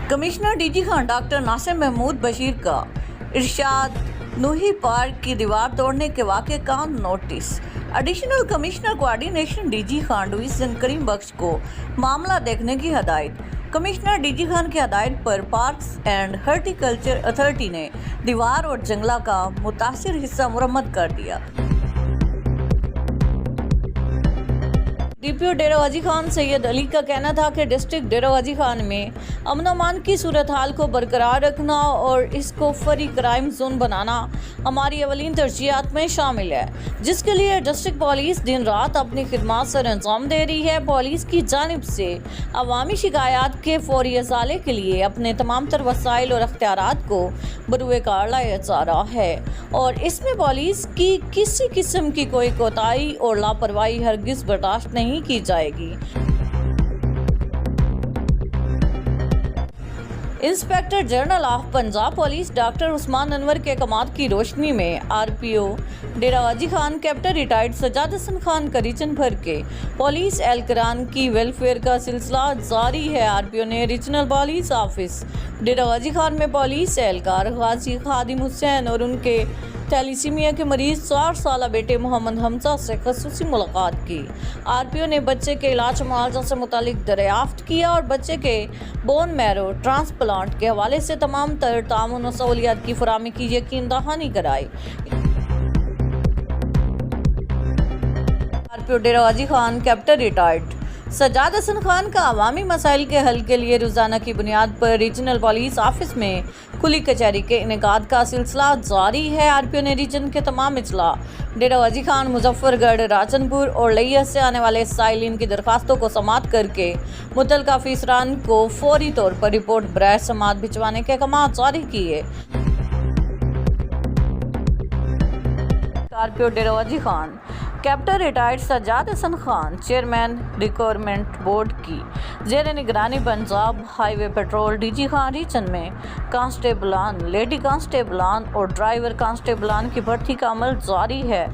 Commissioner DG Khan doctor Nasir Mahmood Bashir का Irshad नूही park की दीवार तोड़ने के वाक़े का notice. Additional commissioner coordination DG Khan division Karim Bakhsh को मामला देखने की हदायत। कमिश्नर डीजी खान की हदायत पर पार्क्स एंड हॉर्टिकल्चर अथॉरिटी ने दीवार और जंगला का मुतासिर हिस्सा मुरम्मत कर दिया। डीपीओ डेरा गाजी खान सैयद अली का कहना था कि डिस्ट्रिक्ट डेरा गाजी खान में अमन अमान की सूरत हाल को बरकरार रखना और इसको फ्री क्राइम जोन बनाना हमारी अवलीन तरजीहात में शामिल है, जिसके लिए डिस्ट्रिक्ट पुलिस दिन रात अपनी खिदमत सर अंजाम दे रही है। पुलिस की जानिब से अवामी शिकायत के फौरी अजाले के लिए अपने तमाम तर वसाइल और अख्तियारात को बरूए कार लाया जा रहा है और इसमें पुलिस की किसी किस्म की कोई कोताही और लापरवाही हरगिज बर्दाश्त नहीं की जाएगी। Inspector general of Punjab police doctor Usman Anwar के कमात की रोशनी में RPO Dera Ghazi Khan captain retired Sajjad Hasan Khan का रीजन भर के पुलिस एहलकारान की वेलफेयर का सिलसिला जारी है। आरपीओ ने रीजनल पुलिस ऑफिस डेरा गाजी खान में पुलिस एहलकार गाजी खादिम हुसैन और उनके थैलीसीमिया के मरीज 4 साल बेटे मोहम्मद हमजा से खसूसी मुलाकात की। आरपीओ ने बच्चे के इलाज मुआवजा से मुतालिक दरियाफ्त किया और बच्चे के बोन मैरो ट्रांसप्लांट के हवाले से तमाम तर तामुन और सहूलियात की फराहमी की यकीन दहानी कराई। RPO Dera Ghazi Khan captain retired Sajjad Hasan Khan का अवामी मसाइल के हल के लिए रोजाना की बुनियाद पर रीजनल पुलिस ऑफिस में खुली कचहरी के इनेकाद का सिलसिला जारी है। आरपीओ ने रीजन के तमाम इजला डेरा गाजी खान, मुजफ्फरगढ़, राजनपुर और लिया से आने वाले साइलिन की दरखास्तों को समाअत करके मुतल्लिका अफसरान को फौरी तौर पर रिपोर्ट बराए समाअत भिजवाने के अहकाम जारी किए। RPO Dera Ghazi Khan captain retired Sajjad Hasan Khan chairman requirement board की ज़ेर निगरानी Punjab highway patrol DG Khan region में कांस्टेबलान, लेडी कांस्टेबलान और ड्राइवर कांस्टेबलान की भर्ती का अमल जारी है।